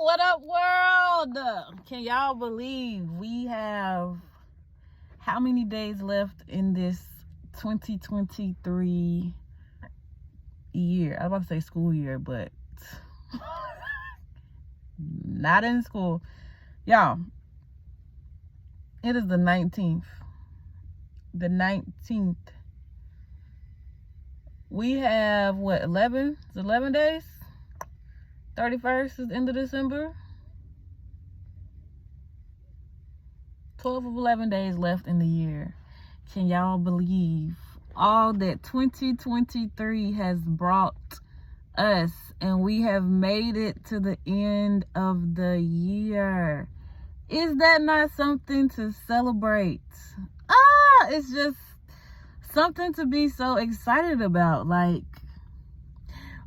What up, world? Can y'all believe we have how many days left in this 2023 year? I was about to say school year, but not in school. Y'all, it is the 19th. The 19th. We have, what, 11? It's 11 days? 31st is end of December. 12 of 11 days left in the year. Can y'all believe all that 2023 has brought us, and we have made it to the end of the year? Is that not something to celebrate? It's just something to be so excited about. Like,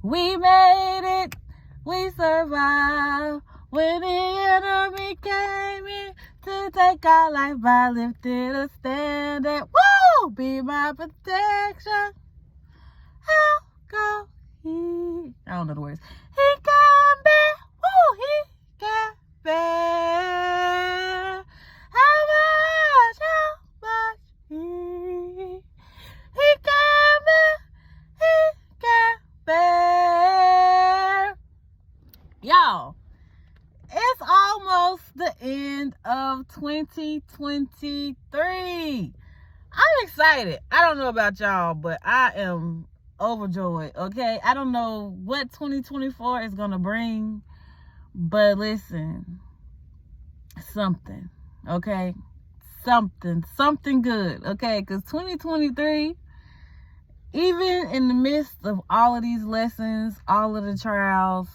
we made it, we survived when the enemy came in to take our life. I lifted a standard. Woo! Be my protection. How go he? I don't know the words. He can bear. Woo! He can bear. How much he can bear. He can bear. Y'all, it's almost the end of 2023. I'm excited. I don't know about y'all, but I am overjoyed, okay? I don't know what 2024 is going to bring, but listen, something, okay? Something good, okay? Because 2023, even in the midst of all of these lessons, all of the trials,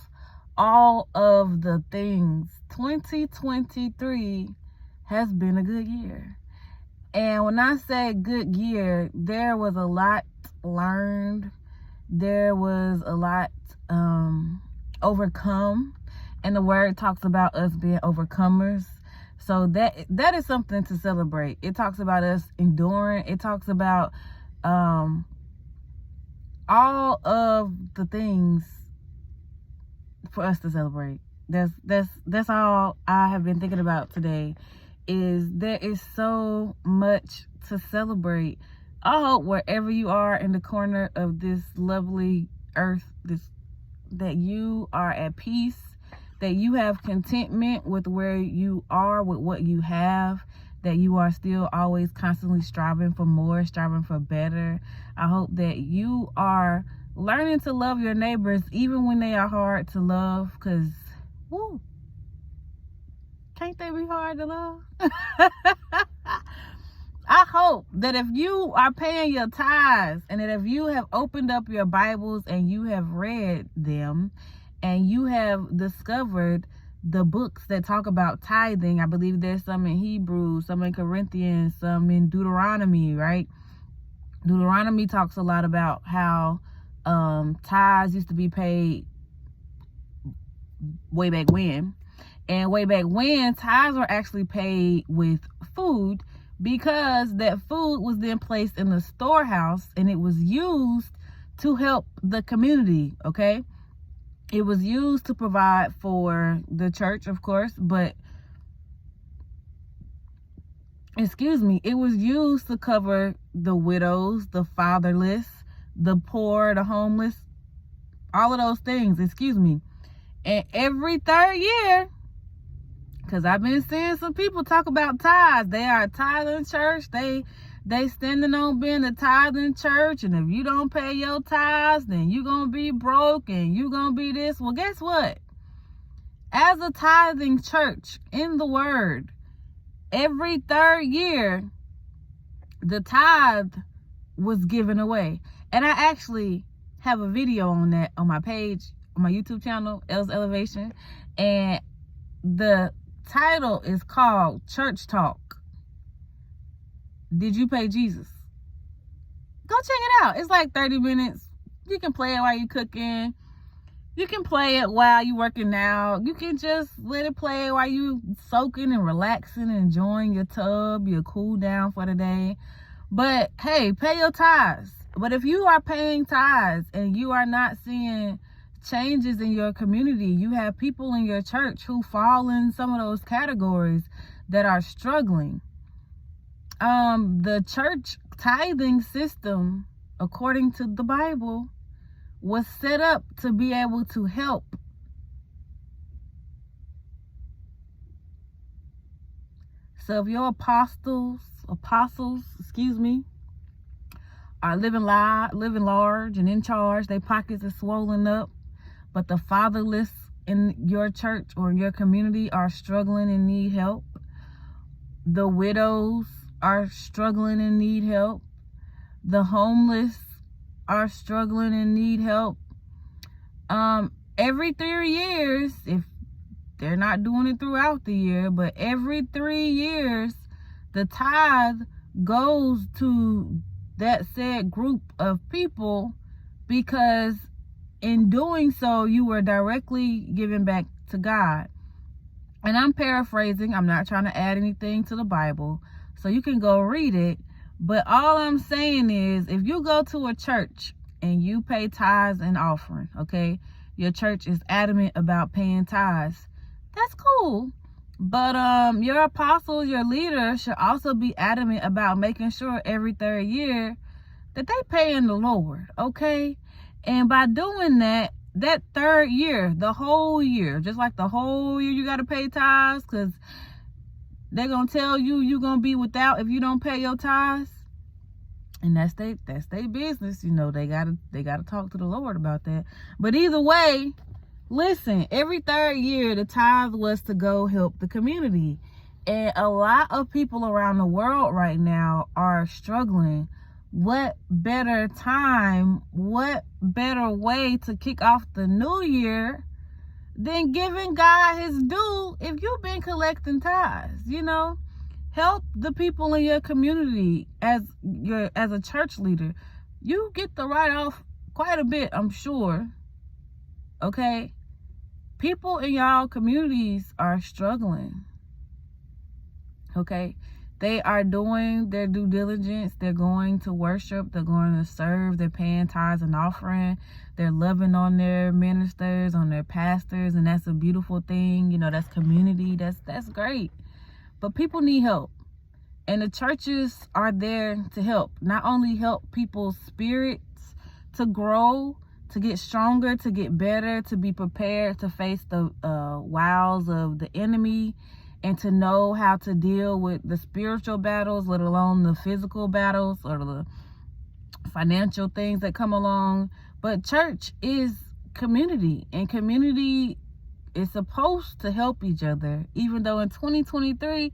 all of the things, 2023 has been a good year. And when I say good year, there was a lot learned. There was a lot overcome. And the word talks about us being overcomers. So that is something to celebrate. It talks about us enduring. It talks about all of the things for us to celebrate. That's all I have been thinking about today. Is there is so much to celebrate. I hope wherever you are in the corner of this lovely earth, that you are at peace, that you have contentment with where you are, with what you have, that you are still always constantly striving for more, striving for better. I hope that you are learning to love your neighbors even when they are hard to love, because, woo, can't they be hard to love? I hope that if you are paying your tithes, and that if you have opened up your Bibles and you have read them, and you have discovered the books that talk about tithing, I believe there's some in Hebrews, some in Corinthians, some in Deuteronomy, right? Deuteronomy talks a lot about how tithes used to be paid way back when. And way back when, tithes were actually paid with food, because that food was then placed in the storehouse and it was used to help the community, okay? It was used to provide for the church, of course, but it was used to cover the widows, the fatherless, the poor, the homeless, all of those things, And every third year, because I've been seeing some people talk about tithes. They are a tithing church. They standing on being a tithing church. And if you don't pay your tithes, then you're going to be broke and you're going to be this. Well, guess what? As a tithing church in the word, every third year, the tithe was given away. And I actually have a video on that on my page, on my YouTube channel, Elle's Elevation. And the title is called Church Talk. Did you pay Jesus? Go check it out. It's like 30 minutes. You can play it while you're cooking. You can play it while you're working out. You can just let it play while you soaking and relaxing and enjoying your tub, your cool down for the day. But hey, pay your tithes. But if you are paying tithes and you are not seeing changes in your community. You have people in your church who fall in some of those categories that are struggling. The church tithing system, according to the Bible, was set up to be able to help. So if your apostles, are living large and in charge, their pockets are swollen up, but the fatherless in your church or in your community are struggling and need help. The widows are struggling and need help. The homeless are struggling and need help. Every 3 years, if they're not doing it throughout the year, but every 3 years, the tithe goes to that said group of people, because in doing so, you were directly giving back to God. And I'm paraphrasing. I'm not trying to add anything to the Bible, so you can go read it. But all I'm saying is, if you go to a church and you pay tithes and offering, okay, your church is adamant about paying tithes, that's cool. But your apostles, your leaders, should also be adamant about making sure every 3rd year that they pay in the Lord, okay? And by doing that, that 3rd year, the whole year, just like the whole year you got to pay tithes, because they're going to tell you you're going to be without if you don't pay your tithes. And that's their business. You know, they gotta talk to the Lord about that. But either way, listen, every 3rd year, the tithe was to go help the community. And a lot of people around the world right now are struggling. What better time, what better way to kick off the new year than giving God his due if you've been collecting tithes, you know? Help the people in your community as a church leader. You get the write-off quite a bit, I'm sure. Okay? People in y'all communities are struggling. Okay? They are doing their due diligence. They're going to worship. They're going to serve. They're paying tithes and offering. They're loving on their ministers, on their pastors, and that's a beautiful thing. You know, that's community. That's great. But people need help. And the churches are there to help. Not only help people's spirits to grow, to get stronger, to get better, to be prepared to face the wiles of the enemy, and to know how to deal with the spiritual battles, let alone the physical battles or the financial things that come along. But church is community, and community is supposed to help each other. Even though in 2023,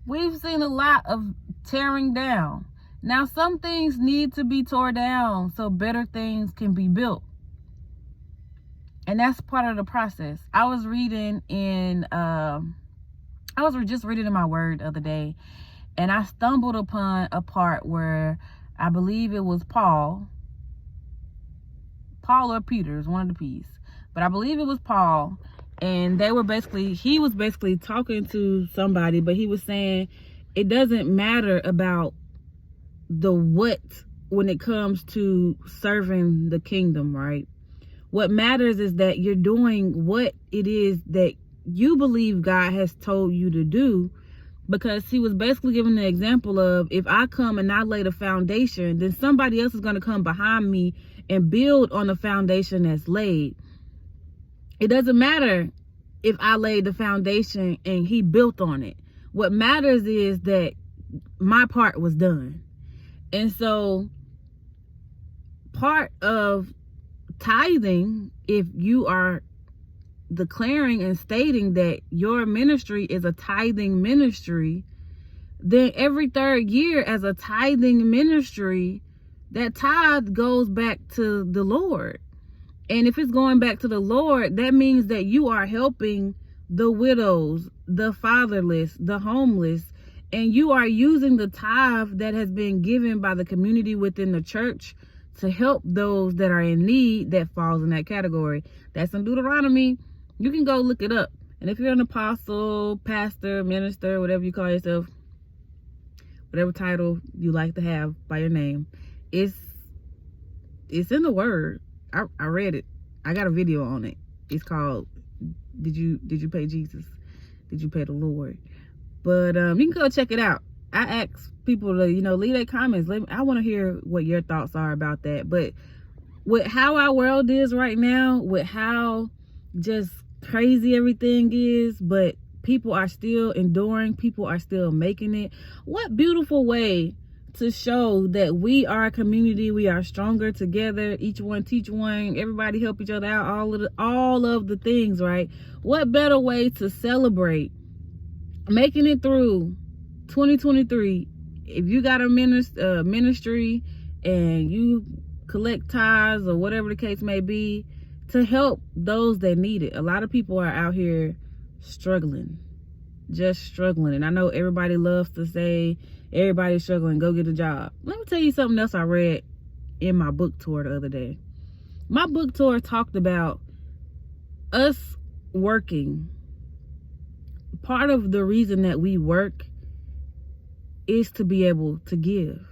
we've seen a lot of tearing down. Now, some things need to be torn down so better things can be built. And that's part of the process. I was just reading in my word the other day, and I stumbled upon a part where I believe it was Paul or Peter, one of the P's, but I believe it was Paul. And he was basically talking to somebody, but he was saying it doesn't matter about the what when it comes to serving the kingdom, right? What matters is that you're doing what it is that you believe God has told you to do. Because he was basically giving the example of, if I come and I lay the foundation, then somebody else is going to come behind me and build on the foundation that's laid. It doesn't matter if I laid the foundation and he built on it. What matters is that my part was done. And so part of tithing, if you are declaring and stating that your ministry is a tithing ministry, then every 3rd year as a tithing ministry, that tithe goes back to the Lord. And if it's going back to the Lord, that means that you are helping the widows, the fatherless, the homeless, and you are using the tithe that has been given by the community within the church to help those that are in need that falls in that category. That's in Deuteronomy. You can go look it up. And if you're an apostle, pastor, minister, whatever you call yourself, whatever title you like to have by your name, it's in the word. I read it. I got a video on it. It's called Did You Pay Jesus? Did you pay the Lord? But you can go check it out. I ask people to, leave their comments. I want to hear what your thoughts are about that. But with how our world is right now, with how just crazy everything is, but people are still enduring, people are still making it. What beautiful way to show that we are a community, we are stronger together, each one teach one, everybody help each other out, all of the things, right? What better way to celebrate making it through 2023? If you got a ministry and you collect tithes or whatever the case may be, to help those that need it. A lot of people are out here struggling, just struggling. And I know everybody loves to say everybody's struggling, go get a job. Let me tell you something else I read in my book tour the other day. My book tour talked about us working. Part of the reason that we work is to be able to give.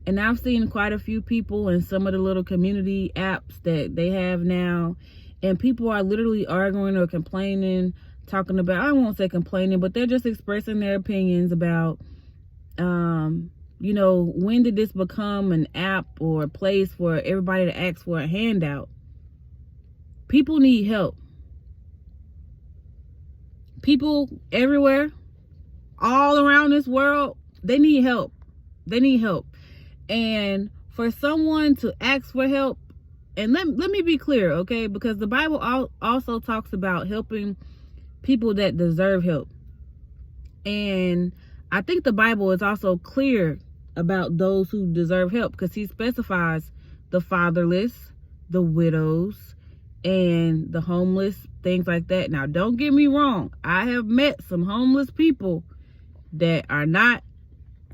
And I've seen quite a few people in some of the little community apps that they have now, and people are literally arguing or complaining, talking about, I won't say complaining, but they're just expressing their opinions about, when did this become an app or a place for everybody to ask for a handout? People need help. People everywhere, all around this world, they need help. They need help. And for someone to ask for help, and let me be clear, okay? Because the Bible also talks about helping people that deserve help. And I think the Bible is also clear about those who deserve help, because he specifies the fatherless, the widows, and the homeless, things like that. Now, don't get me wrong. I have met some homeless people that are not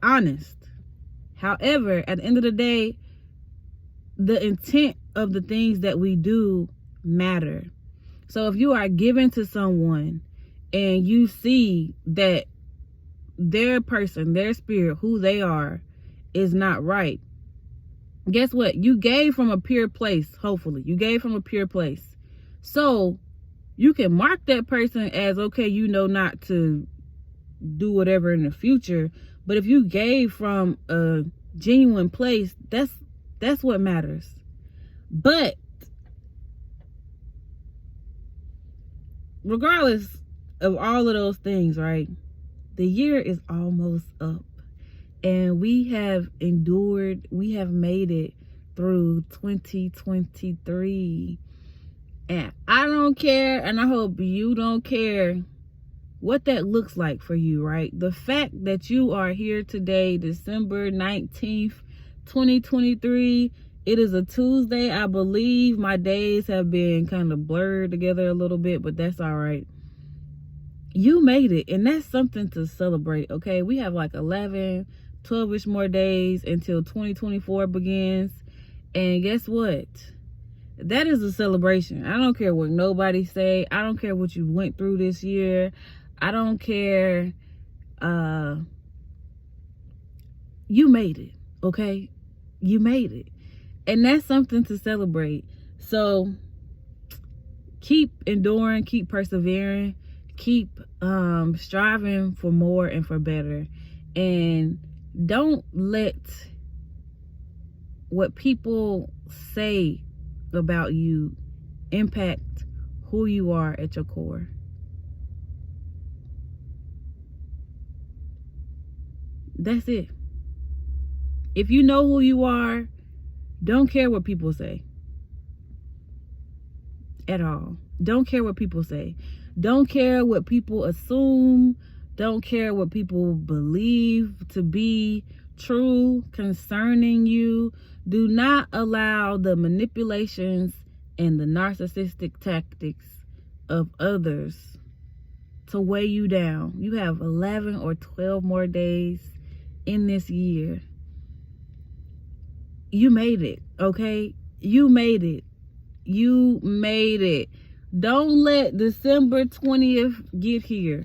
honest. However, at the end of the day, the intent of the things that we do matter. So if you are giving to someone and you see that their person, their spirit, who they are, is not right, guess what? You gave from a pure place, hopefully. You gave from a pure place. So you can mark that person as, okay, not to do whatever in the future. But if you gave from a genuine place, that's what matters. But regardless of all of those things, right? The year is almost up. And we have endured, we have made it through 2023. And I don't care, and I hope you don't care what that looks like for you, right? The fact that you are here today, December 19th, 2023, it is a Tuesday. I believe my days have been kind of blurred together a little bit, but that's all right. You made it, and that's something to celebrate, okay? We have like 11, 12-ish more days until 2024 begins, and guess what? That is a celebration. I don't care what nobody say. I don't care what you went through this year. I don't care. You made it, okay? You made it. And that's something to celebrate. So keep enduring, keep persevering, keep striving for more and for better. And don't let what people say about you impact who you are at your core. That's it. If you know who you are, don't care what people say at all. Don't care what people say. Don't care what people assume. Don't care what people believe to be true concerning you. Do not allow the manipulations and the narcissistic tactics of others to weigh you down. You have 11 or 12 more days in this year. You made it, okay? You made it. You made it. Don't let December 20th get here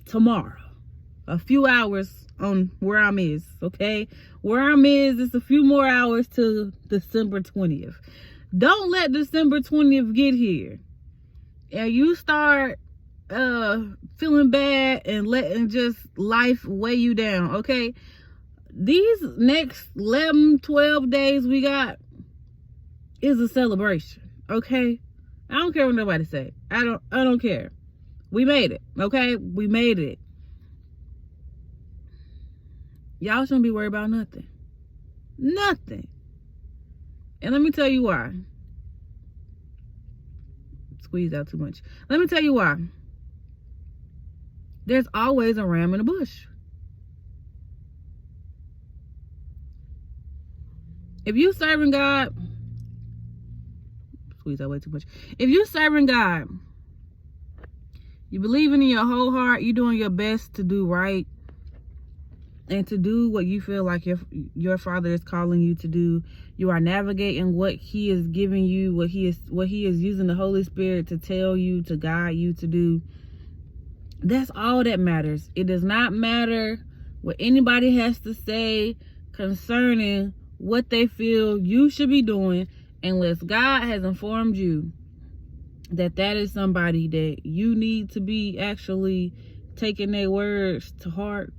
tomorrow. A few hours on where I'm is, okay? Where I'm is, it's a few more hours to December 20th. Don't let December 20th get here and you start feeling bad and letting just life weigh you down. Okay, these next 11, 12 days we got is a celebration. Okay, I don't care what nobody say. I don't care. We made it. Okay, we made it. Y'all shouldn't be worried about nothing. Nothing. And let me tell you why. Squeeze out too much. Let me tell you why. There's always a ram in the bush. If you serving God, squeeze out way too much. If you serving God, you believing in your whole heart, you doing your best to do right and to do what you feel like your Father is calling you to do. You are navigating what He is giving you, what He is using the Holy Spirit to tell you, to guide you to do. That's all that matters. It does not matter what anybody has to say concerning what they feel you should be doing, unless God has informed you that that is somebody that you need to be actually taking their words to heart.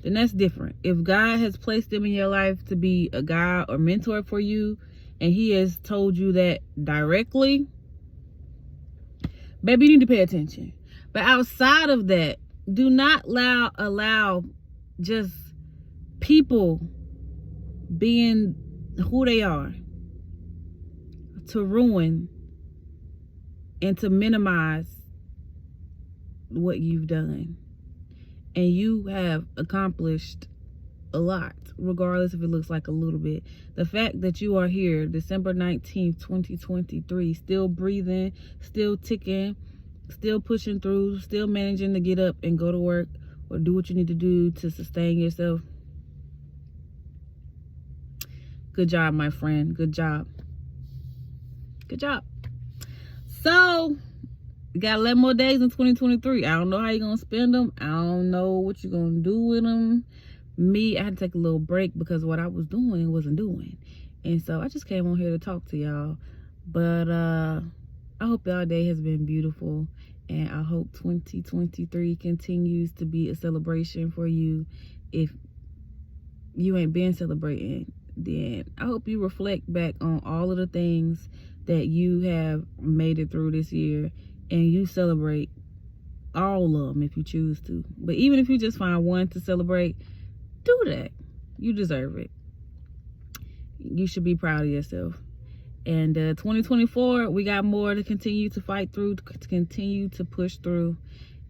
Then that's different. If God has placed them in your life to be a guide or mentor for you, and He has told you that directly, baby, you need to pay attention. But outside of that, do not allow just people being who they are to ruin and to minimize what you've done. And you have accomplished a lot, regardless if it looks like a little bit. The fact that you are here, December 19th, 2023, still breathing, still ticking, still pushing through, still managing to get up and go to work or do what you need to do to sustain yourself. Good job, my friend. Good job. Good job. So, you got 11 more days in 2023. I don't know how you're going to spend them. I don't know what you're going to do with them. Me, I had to take a little break because what I was doing wasn't doing. And so I just came on here to talk to y'all. But I hope y'all day has been beautiful. And I hope 2023 continues to be a celebration for you. If you ain't been celebrating, then I hope you reflect back on all of the things that you have made it through this year, and you celebrate all of them if you choose to. But even if you just find one to celebrate, do that. You deserve it. You should be proud of yourself. And 2024, we got more to continue to fight through, to continue to push through.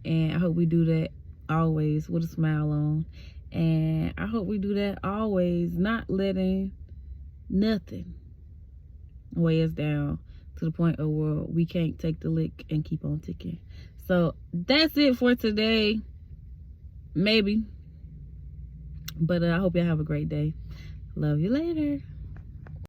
And I hope we do that always with a smile on. And I hope we do that always, not letting nothing weigh us down to the point of where we can't take the lick and keep on ticking. So that's it for today. Maybe. But I hope y'all have a great day. Love you later.